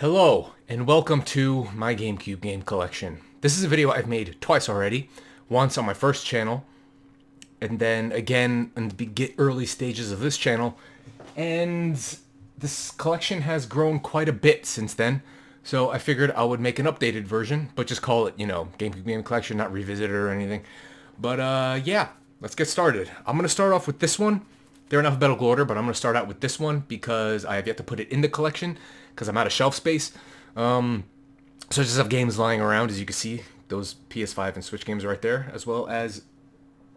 Hello, and welcome to my GameCube game collection. This is a video I've made twice already. Once on my first channel, and then again in the early stages of this channel. And this collection has grown quite a bit since then. So I figured I would make an updated version, but just call it, GameCube game collection, not revisit it or anything. But yeah, let's get started. I'm going to start off with this one. They're in alphabetical order, but I'm going to start out with this one because I have yet to put it in the collection because I'm out of shelf space. So I just have games lying around, as you can see. Those PS5 and Switch games right there, as well as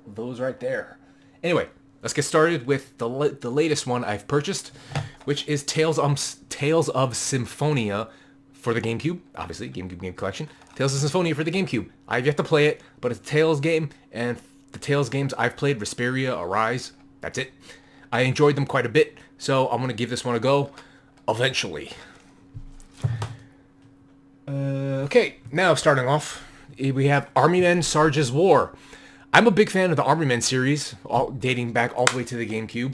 those right there. Anyway, let's get started with the latest one I've purchased, which is Tales of Symphonia for the GameCube. Obviously, GameCube game collection. Tales of Symphonia for the GameCube. I've yet to play it, but it's a Tales game, and the Tales games I've played, Vesperia, Arise, that's it. I enjoyed them quite a bit, so I'm going to give this one a go eventually. Okay, now starting off, we have Army Men Sarge's War. I'm a big fan of the Army Men series, dating back all the way to the GameCube.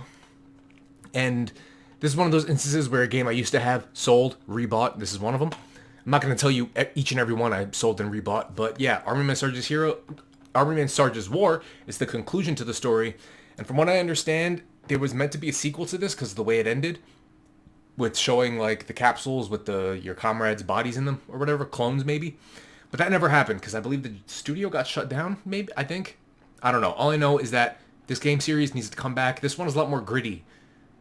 And this is one of those instances where a game I used to have sold, rebought. This is one of them. I'm not going to tell you each and every one I sold and rebought, but yeah, Army Men Sarge's War is the conclusion to the story. And from what I understand, there was meant to be a sequel to this because of the way it ended, with showing like the capsules with your comrades' bodies in them or whatever, clones maybe. But that never happened because I believe the studio got shut down, maybe, I think. I don't know. All I know is that this game series needs to come back. This one is a lot more gritty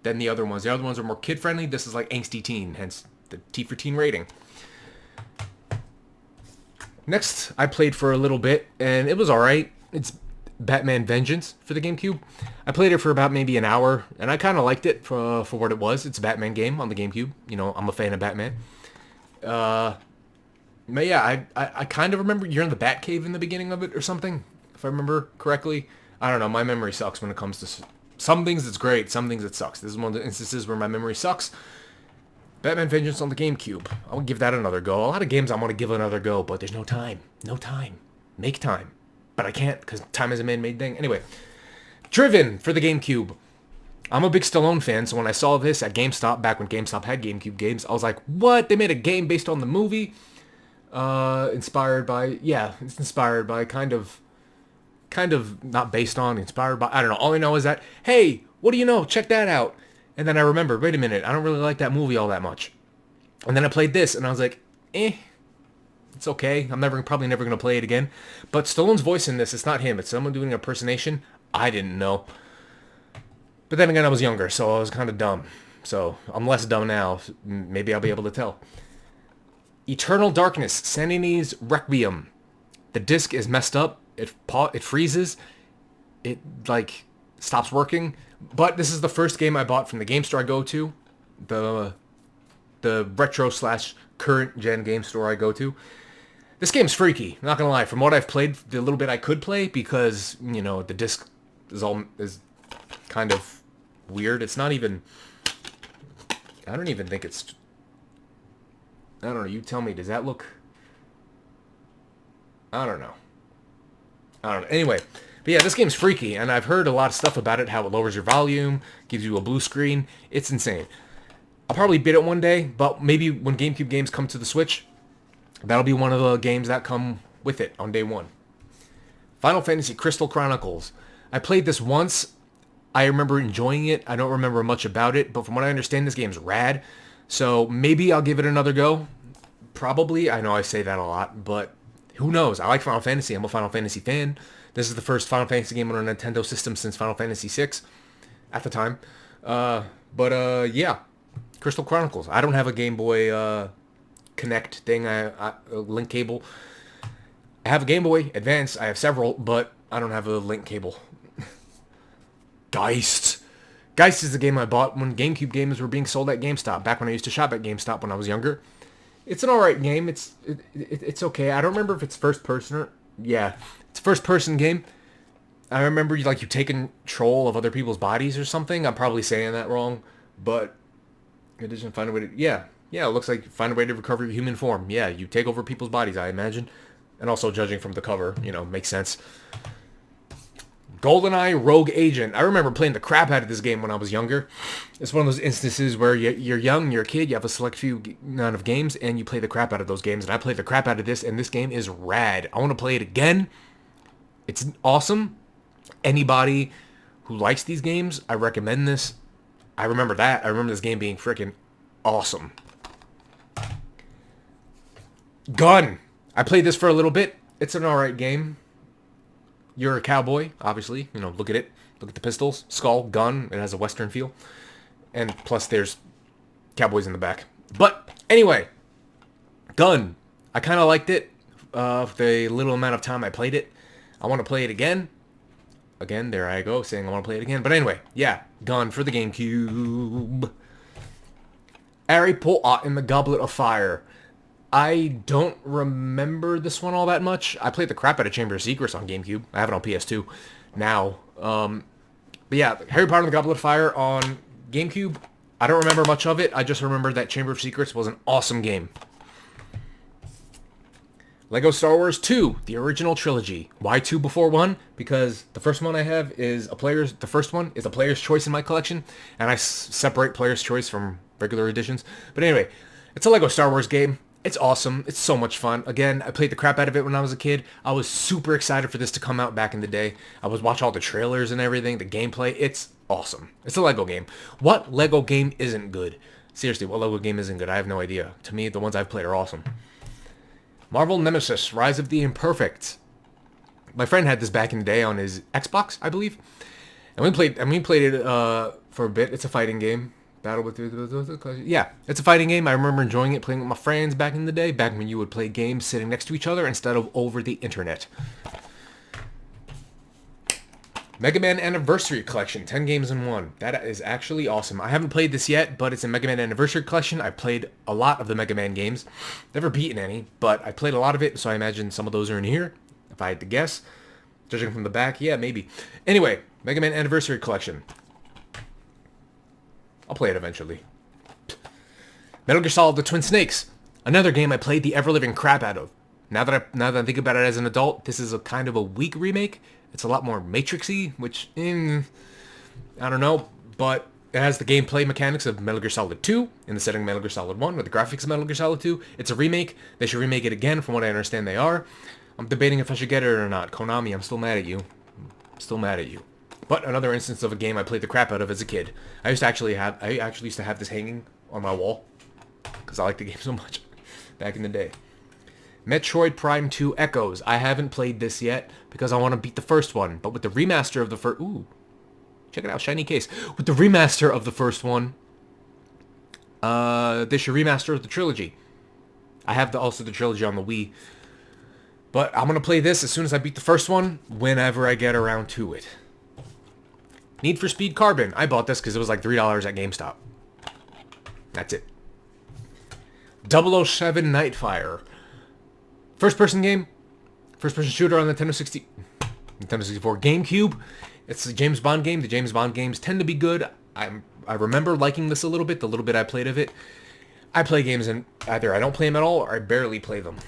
than the other ones. The other ones are more kid-friendly. This is like angsty teen, hence the T for teen rating. Next, I played for a little bit, and it was alright. It's Batman Vengeance for the GameCube. I played it for about maybe an hour, and I kind of liked it for what it was. It's a Batman game on the GameCube. You know, I'm a fan of Batman. But yeah, I kind of remember you're in the Batcave in the beginning of it or something, if I remember correctly. I don't know. My memory sucks when it comes to some things. It's great. Some things it sucks. This is one of the instances where my memory sucks. Batman Vengeance on the GameCube. I'll give that another go. A lot of games I want to give another go, but there's no time. No time. Make time. But I can't because time is a man-made thing. Anyway, Driven for the GameCube. I'm a big Stallone fan, so when I saw this at GameStop, back when GameStop had GameCube games, I was like, what? They made a game based on the movie? Inspired by, yeah, it's inspired by kind of not based on, inspired by, I don't know. All I know is that, hey, what do you know? Check that out. And then I remembered, wait a minute, I don't really like that movie all that much. And then I played this, and I was like, it's okay. I'm probably never going to play it again. But Stallone's voice in this, it's not him. It's someone doing an impersonation. I didn't know. But then again, I was younger, so I was kind of dumb. So I'm less dumb now. Maybe I'll be able to tell. Eternal Darkness, Sanity's Requiem. The disc is messed up. It freezes. It, like, stops working. But this is the first game I bought from the game store I go to. The retro/current gen game store I go to. This game's freaky, not gonna lie. From what I've played, the little bit I could play, because, you know, the disc is kind of weird. It's not even, I don't even think it's, I don't know, you tell me, does that look, I don't know. Anyway, but yeah, this game's freaky, and I've heard a lot of stuff about it, how it lowers your volume, gives you a blue screen. It's insane. I'll probably beat it one day, but maybe when GameCube games come to the Switch, that'll be one of the games that come with it on day one. Final Fantasy Crystal Chronicles. I played this once. I remember enjoying it. I don't remember much about it, but from what I understand, this game's rad. So maybe I'll give it another go. Probably. I know I say that a lot, but who knows? I like Final Fantasy. I'm a Final Fantasy fan. This is the first Final Fantasy game on a Nintendo system since Final Fantasy VI at the time. Yeah. Crystal Chronicles. I don't have a Game Boy Connect thing, a link cable. I have a Game Boy Advance. I have several, but I don't have a link cable. Geist. Geist is the game I bought when GameCube games were being sold at GameStop, back when I used to shop at GameStop when I was younger. It's an alright game. It's okay. I don't remember if it's first person or, yeah, it's a first person game. I remember you take control of other people's bodies or something. I'm probably saying that wrong, but it doesn't find a way to, yeah, it looks like find a way to recover your human form. Yeah, you take over people's bodies, I imagine. And also, judging from the cover, makes sense. GoldenEye Rogue Agent. I remember playing the crap out of this game when I was younger. It's one of those instances where you're young, you're a kid, you have a select few amount of games, and you play the crap out of those games. And I played the crap out of this, and this game is rad. I want to play it again. It's awesome. Anybody who likes these games, I recommend this. I remember that. I remember this game being freaking awesome. Gun. I played this for a little bit. It's an alright game. You're a cowboy, obviously. You know, look at it. Look at the pistols. Skull, gun. It has a western feel. And plus there's cowboys in the back. But anyway, Gun. I kind of liked it. The little amount of time I played it. I want to play it again. Again, there I go, saying I want to play it again. But anyway, yeah, Gun for the GameCube. Harry Potter in the Goblet of Fire. I don't remember this one all that much. I played the crap out of Chamber of Secrets on GameCube. I have it on PS2 now. But yeah, Harry Potter and the Goblet of Fire on GameCube. I don't remember much of it. I just remember that Chamber of Secrets was an awesome game. Lego Star Wars 2, the original trilogy. Why 2 before 1? Because the first one I have is the first one is a player's choice in my collection, and I separate player's choice from regular editions. But anyway, it's a Lego Star Wars game. It's awesome. It's so much fun. Again, I played the crap out of it when I was a kid. I was super excited for this to come out back in the day. I was watching all the trailers and everything, the gameplay. It's awesome. It's a Lego game. What Lego game isn't good? Seriously, what Lego game isn't good? I have no idea. To me, the ones I've played are awesome. Marvel Nemesis, Rise of the Imperfect. My friend had this back in the day on his Xbox, I believe. And we played it for a bit. It's a fighting game. Battle with yeah, it's a fighting game. I remember enjoying it, playing with my friends back in the day, back when you would play games sitting next to each other instead of over the internet. Mega Man Anniversary Collection, 10 games in one. That is actually awesome. I haven't played this yet, but it's a Mega Man Anniversary Collection. I played a lot of the Mega Man games. Never beaten any, but I played a lot of it, so I imagine some of those are in here, if I had to guess. Judging from the back, yeah, maybe. Anyway, Mega Man Anniversary Collection. I'll play it eventually. Metal Gear Solid: The Twin Snakes. Another game I played the ever-living crap out of. Now that I think about it as an adult, this is a kind of a weak remake. It's a lot more Matrix-y, which, I don't know, but it has the gameplay mechanics of Metal Gear Solid 2 in the setting of Metal Gear Solid 1 with the graphics of Metal Gear Solid 2. It's a remake. They should remake it again, from what I understand they are. I'm debating if I should get it or not. Konami, I'm still mad at you. I'm still mad at you. But another instance of a game I played the crap out of as a kid. I actually used to have this hanging on my wall because I like the game so much back in the day. Metroid Prime 2 Echoes. I haven't played this yet because I want to beat the first one. But with the remaster of the first... Ooh. Check it out. Shiny case. With the remaster of the first one, they should remaster the trilogy. I have also the trilogy on the Wii. But I'm going to play this as soon as I beat the first one, whenever I get around to it. Need for Speed Carbon. I bought this because it was like $3 at GameStop. That's it. 007 Nightfire. First-person game. First-person shooter on the Nintendo 64 GameCube. It's a James Bond game. The James Bond games tend to be good. I remember liking this a little bit, the little bit I played of it. I play games and either I don't play them at all or I barely play them.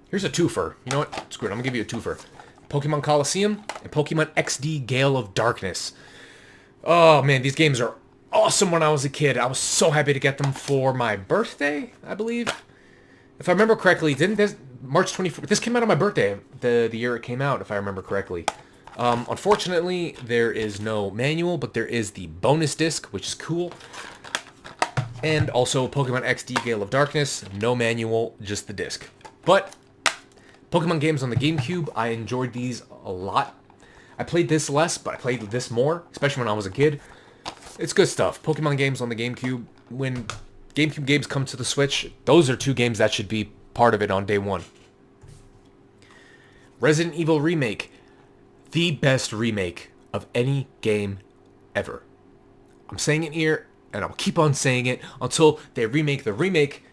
Here's a twofer. You know what? Screw it. I'm going to give you a twofer. Pokemon Coliseum and Pokemon XD Gale of Darkness. Oh, man, these games are awesome when I was a kid. I was so happy to get them for my birthday, I believe. If I remember correctly, didn't this... March 24th... This came out on my birthday, the year it came out, if I remember correctly. Unfortunately, there is no manual, but there is the bonus disc, which is cool. And also Pokemon XD Gale of Darkness. No manual, just the disc. But... Pokemon games on the GameCube, I enjoyed these a lot. I played this less, but I played this more, especially when I was a kid. It's good stuff. Pokemon games on the GameCube. When GameCube games come to the Switch, those are two games that should be part of it on day one. Resident Evil Remake. The best remake of any game ever. I'm saying it here, and I'll keep on saying it until they remake the remake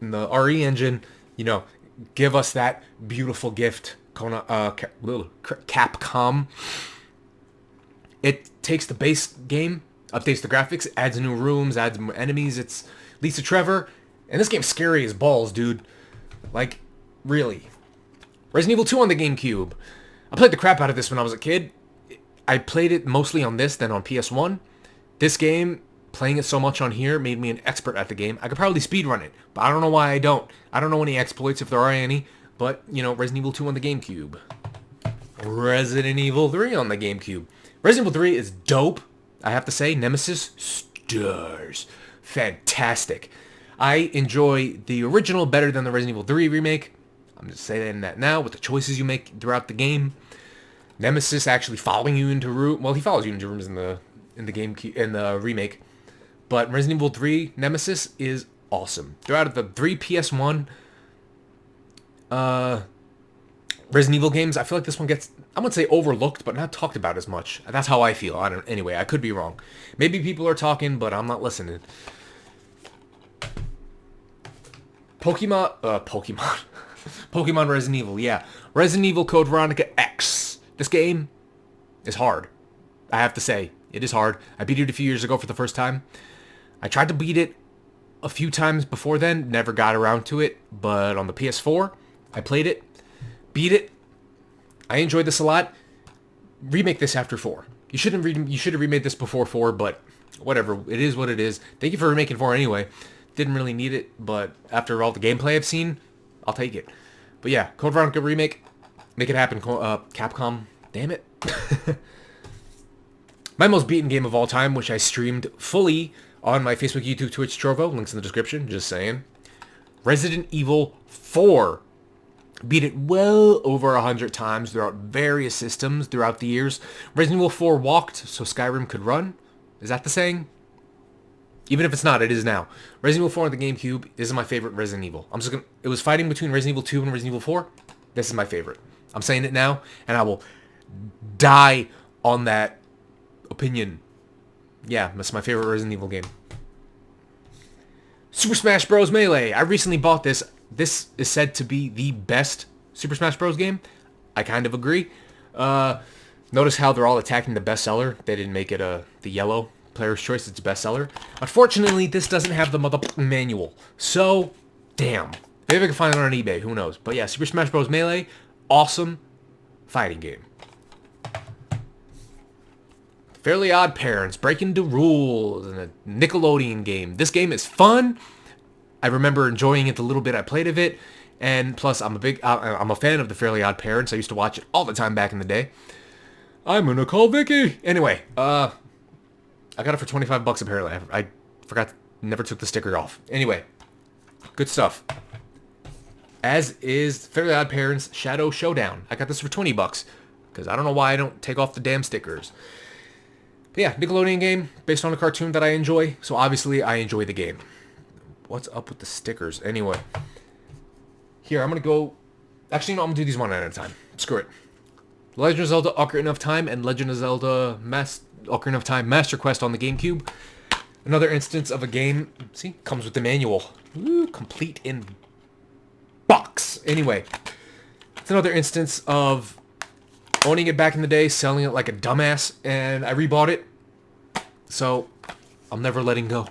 in the RE engine, you know, give us that beautiful gift, Capcom. It takes the base game, updates the graphics, adds new rooms, adds more enemies. It's Lisa Trevor, and this game's scary as balls, dude. Like, really. Resident Evil 2 on the GameCube. I played the crap out of this when I was a kid. I played it mostly on this than on PS1. This game, playing it so much on here, made me an expert at the game. I could probably speedrun it, but I don't know why I don't. I don't know any exploits, if there are any, but, you know, Resident Evil 2 on the GameCube. Resident Evil 3 on the GameCube. Resident Evil 3 is dope, I have to say. Nemesis, stars. Fantastic. I enjoy the original better than the Resident Evil 3 remake. I'm just saying that now with the choices you make throughout the game. Nemesis actually following you into room. Well, he follows you into rooms in the GameCube in the remake. But Resident Evil 3 Nemesis is awesome. Throughout the 3 PS1 Resident Evil games, I feel like this one gets, I wouldn't say overlooked, but not talked about as much. That's how I feel. Anyway, I could be wrong. Maybe people are talking, but I'm not listening. Pokemon Resident Evil, yeah. Resident Evil Code Veronica X. This game is hard. I have to say, it is hard. I beat it a few years ago for the first time. I tried to beat it a few times before then, never got around to it, but on the PS4, I played it, beat it. I enjoyed this a lot. Remake this after 4. You should have remade this before 4, but whatever. It is what it is. Thank you for remaking 4 anyway. Didn't really need it, but after all the gameplay I've seen, I'll take it. But yeah, Code Veronica remake, make it happen, Capcom. Damn it. My most beaten game of all time, which I streamed fully on my Facebook, YouTube, Twitch, Trovo. Links in the description, just saying. Resident Evil 4. Beat it well over 100 times throughout various systems throughout the years. Resident Evil 4 walked so Skyrim could run. Is that the saying? Even if it's not, it is now. Resident Evil 4 on the GameCube, this is my favorite Resident Evil. It was fighting between Resident Evil 2 and Resident Evil 4. This is my favorite. I'm saying it now, and I will die on that opinion. Yeah, that's my favorite Resident Evil game. Super Smash Bros. Melee. I recently bought this. This is said to be the best Super Smash Bros. Game. I kind of agree. Notice how they're all attacking the bestseller. They didn't make it the yellow player's choice. It's bestseller. Unfortunately, this doesn't have the motherfucking manual. So, damn. Maybe I can find it on eBay. Who knows? But yeah, Super Smash Bros. Melee. Awesome fighting game. Fairly Odd Parents, Breaking the Rules, and a Nickelodeon game. This game is fun. I remember enjoying it the little bit I played of it, and plus I'm a fan of the Fairly Odd Parents. I used to watch it all the time back in the day. I'm gonna call Vicky. Anyway, I got it for $25 apparently. I forgot, never took the sticker off. Anyway, good stuff. As is Fairly Odd Parents Shadow Showdown. I got this for $20 because I don't know why I don't take off the damn stickers. But yeah, Nickelodeon game based on a cartoon that I enjoy, so obviously I enjoy the game. What's up with the stickers? Anyway, here, I'm going to go... Actually, no, I'm going to do these one at a time. Screw it. Legend of Zelda Ocarina of Time and Legend of Zelda Ocarina of Time Master Quest on the GameCube. Another instance of a game... See? Comes with the manual. Ooh, complete in box. Anyway, it's another instance of owning it back in the day, selling it like a dumbass, and I rebought it. So, I'm never letting go.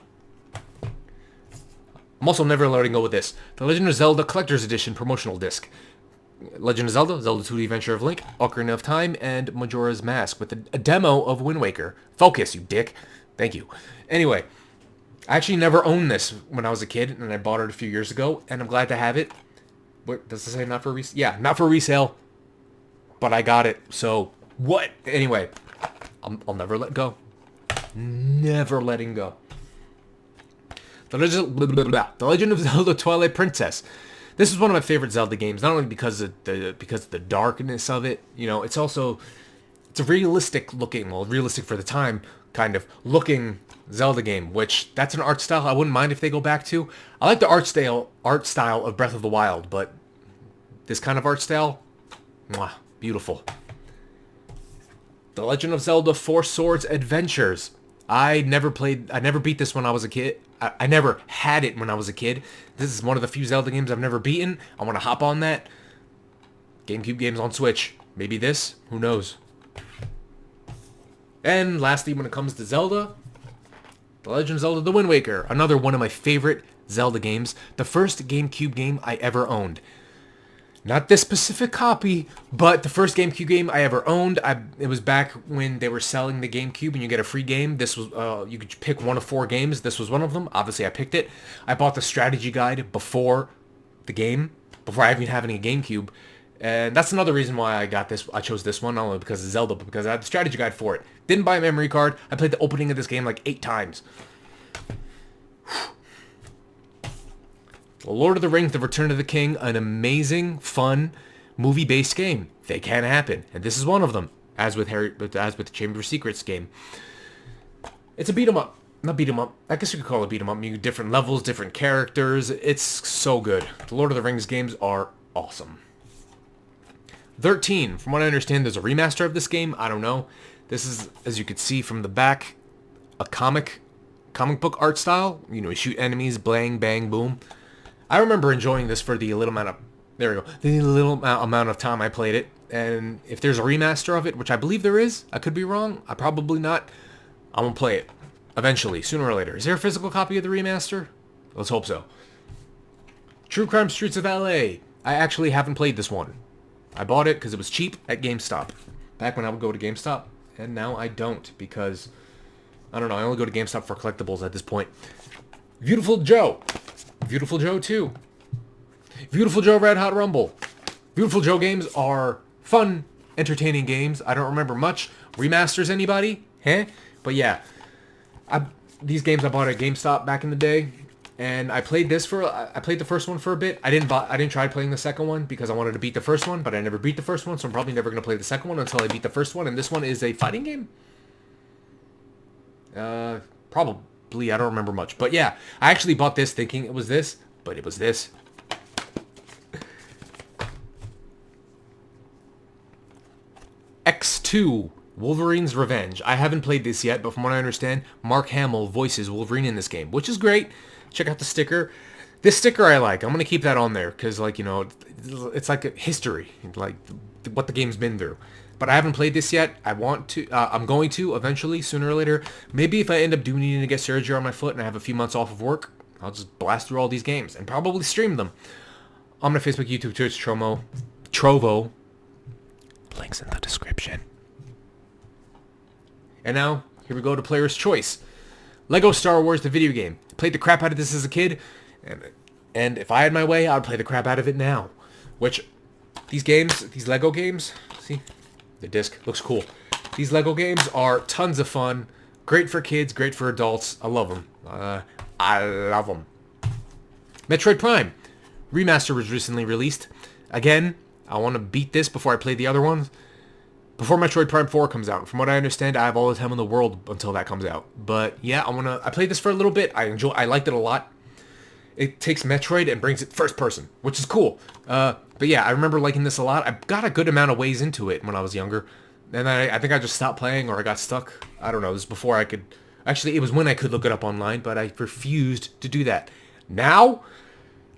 I'm also never letting go with this. The Legend of Zelda Collector's Edition promotional disc. Legend of Zelda, Zelda 2D Adventure of Link, Ocarina of Time, and Majora's Mask with a demo of Wind Waker. Focus, you dick. Thank you. Anyway, I actually never owned this when I was a kid, and I bought it a few years ago, and I'm glad to have it. What, does it say not for resale? Yeah, not for resale, but I got it, so what? Anyway, I'll never let go. Never letting go. The Legend of Zelda Twilight Princess. This is one of my favorite Zelda games, not only because of the darkness of it, you know, it's also, it's a realistic looking, well, realistic for the time, kind of looking Zelda game, which that's an art style I wouldn't mind if they go back to. I like the art style of Breath of the Wild, but this kind of art style, mwah, beautiful. The Legend of Zelda Four Swords Adventures. I never beat this when I was a kid. I never had it when I was a kid. This is one of the few Zelda games I've never beaten. I want to hop on that. GameCube games on Switch. Maybe this? Who knows? And lastly, when it comes to Zelda, The Legend of Zelda The Wind Waker. Another one of my favorite Zelda games. The first GameCube game I ever owned. Not this specific copy, but the first GameCube game I ever owned. It was back when they were selling the GameCube and you get a free game. This was you could pick one of 4 games. This was one of them. Obviously, I picked it. I bought the strategy guide before the game, before I even having a GameCube. And that's another reason why I got this. I chose this one, not only because of Zelda, but because I had the strategy guide for it. Didn't buy a memory card. I played the opening of this game like 8 times. Lord of the Rings, The Return of the King, an amazing, fun, movie-based game. They can happen, and this is one of them. As with the Chamber of Secrets game, it's a beat 'em up. Not beat 'em up. I guess you could call it beat 'em up. You different levels, different characters. It's so good. The Lord of the Rings games are awesome. 13. From what I understand, there's a remaster of this game. I don't know. This is, as you can see from the back, a comic book art style. You know, you shoot enemies, bang, bang, boom. I remember enjoying this for the little amount of, there we go, the little amount of time I played it. And if there's a remaster of it, which I believe there is, I could be wrong, I probably not, I'm going to play it eventually, sooner or later. Is there a physical copy of the remaster? Let's hope so. True Crime Streets of LA. I actually haven't played this one. I bought it because it was cheap at GameStop. Back when I would go to GameStop, and now I don't because, I don't know, I only go to GameStop for collectibles at this point. Beautiful Joe. Beautiful Joe 2. Beautiful Joe Red Hot Rumble. Beautiful Joe games are fun, entertaining games. I don't remember much. Remasters, anybody? Huh? But yeah, these games I bought at GameStop back in the day, and I played the first one for a bit. I didn't try playing the second one because I wanted to beat the first one, but I never beat the first one, so I'm probably never going to play the second one until I beat the first one. And this one is a fighting game. Probably. I don't remember much. But yeah, I actually bought this thinking it was this, but it was this. X2, Wolverines Revenge. I haven't played this yet, but from what I understand, Mark Hamill voices Wolverine in this game, which is great. Check out the sticker. This sticker I like. I'm going to keep that on there because, like, you know, it's like a history, like what the game's been through. But I haven't played this yet. I want to. I'm going to eventually, sooner or later. Maybe if I end up needing to get surgery on my foot and I have a few months off of work, I'll just blast through all these games and probably stream them on my Facebook, YouTube, Twitch, Trovo. Links in the description. And now, here we go to Player's Choice. Lego Star Wars, the video game. Played the crap out of this as a kid, and if I had my way, I'd play the crap out of it now. Which, these Lego games, see? The disc looks cool. These Lego games are tons of fun. Great for kids, great for adults. I love them. I love them. Metroid Prime. Remaster was recently released. Again, I want to beat this before I play the other ones. Before Metroid Prime 4 comes out. From what I understand, I have all the time in the world until that comes out. But yeah, I played this for a little bit. I liked it a lot. It takes Metroid and brings it first person, which is cool. But yeah, I remember liking this a lot. I got a good amount of ways into it when I was younger. And I think I just stopped playing or I got stuck. I don't know. This is before I could... Actually, it was when I could look it up online, but I refused to do that. Now,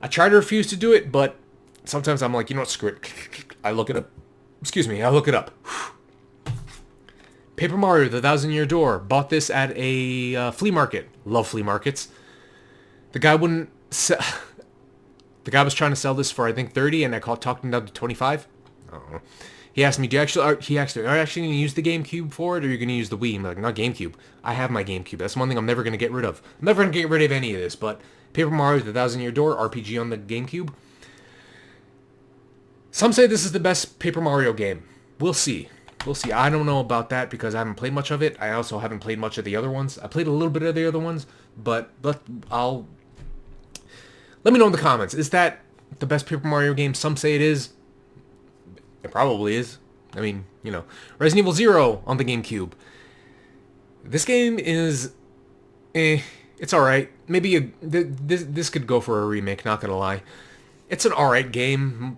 I try to refuse to do it, but sometimes I'm like, you know what, screw it. I look it up. Excuse me, I look it up. Paper Mario, The 1,000-Year Door. Bought this at a flea market. Love flea markets. The guy wouldn't... The guy was trying to sell this for, I think, 30, and I talked him down to 25. I don't know. He asked me, are you actually going to use the GameCube for it, or are you going to use the Wii? I'm like, not GameCube. I have my GameCube. That's one thing I'm never going to get rid of. I'm never going to get rid of any of this, but Paper Mario, The 1,000-Year Door, RPG on the GameCube. Some say this is the best Paper Mario game. We'll see. We'll see. I don't know about that because I haven't played much of it. I also haven't played much of the other ones. I played a little bit of the other ones, but let me know in the comments. Is that the best Paper Mario game? Some say it is. It probably is. I mean, you know. Resident Evil 0 on the GameCube. This game is... it's alright. Maybe this could go for a remake, not gonna lie. It's an alright game.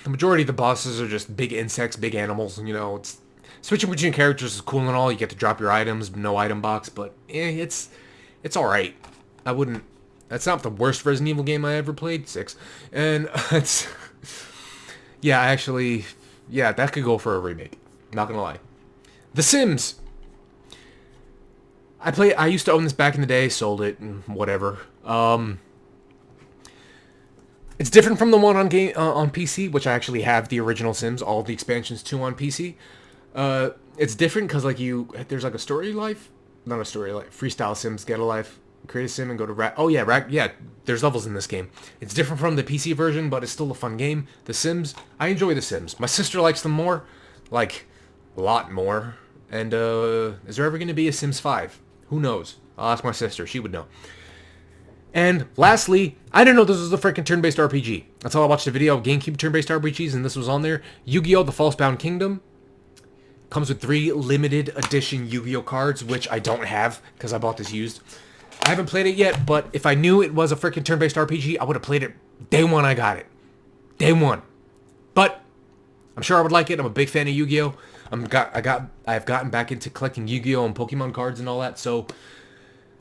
The majority of the bosses are just big insects, big animals, and you know, it's... Switching between characters is cool and all. You get to drop your items, no item box, but it's alright. I wouldn't... That's not the worst Resident Evil game I ever played. 6. And it's... Yeah, actually... Yeah, that could go for a remake. Not gonna lie. The Sims! I used to own this back in the day, sold it, and whatever. It's different from the one on PC, which I actually have the original Sims, all the expansions too on PC. It's different because like there's like a story life, not a story life, freestyle Sims, get a life, create a sim, and go to Oh yeah, yeah. There's levels in this game. It's different from the PC version, but it's still a fun game. The Sims, I enjoy the Sims. My sister likes them more, like a lot more. And is there ever going to be a Sims 5? Who knows? I'll ask my sister. She would know. And lastly, I didn't know this was a freaking turn-based RPG. That's how I watched a video of GameCube turn-based RPGs, and this was on there. YuGiOh: The False-Bound Kingdom comes with 3 limited edition YuGiOh cards, which I don't have because I bought this used. I haven't played it yet, but if I knew it was a freaking turn-based RPG, I would have played it day one I got it. Day one. But I'm sure I would like it. I'm a big fan of YuGiOh. I've gotten back into collecting YuGiOh and Pokemon cards and all that, so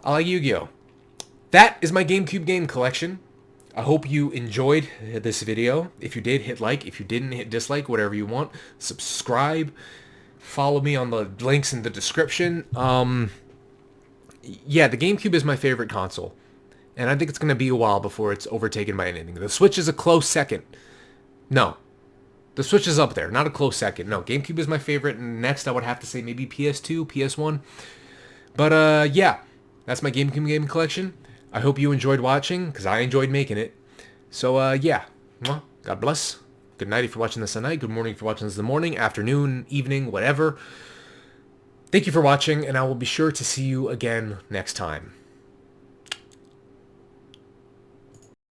I like YuGiOh. That is my GameCube game collection. I hope you enjoyed this video. If you did, hit like. If you didn't, hit dislike, whatever you want. Subscribe. Follow me on the links in the description. Yeah, the GameCube is my favorite console. And I think it's going to be a while before it's overtaken by anything. The Switch is a close second. No. The Switch is up there, not a close second. No, GameCube is my favorite. And next, I would have to say maybe PS2, PS1. But, yeah. That's my GameCube game collection. I hope you enjoyed watching, because I enjoyed making it. So, yeah. Well, God bless. Good night if you're watching this at night. Good morning if you're watching this in the morning, afternoon, evening, whatever. Thank you for watching, and I will be sure to see you again next time.